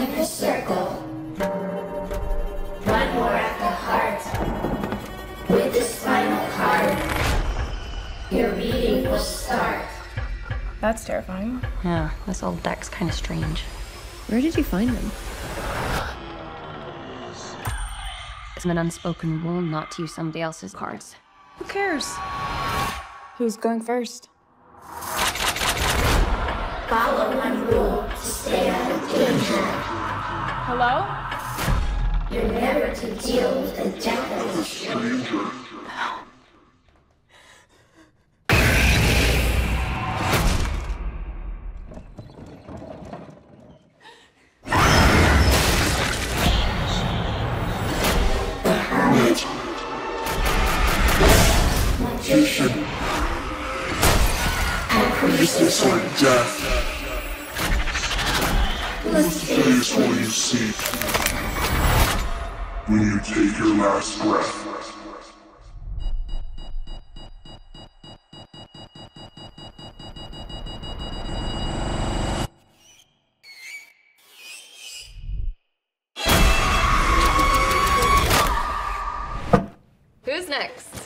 in a circle. One more at the heart. With this final card, your reading will start. That's terrifying. Yeah, this old deck's kind of strange. Where did you find them? It's an unspoken rule not to use somebody else's cards. Who cares? Who's going first? Follow one rule to stay out of danger. Hello? You're never to deal with the death of a stranger. The Hermit. Magician. High Priestess or death. Let's face what you seek. When you take your last breath. Who's next?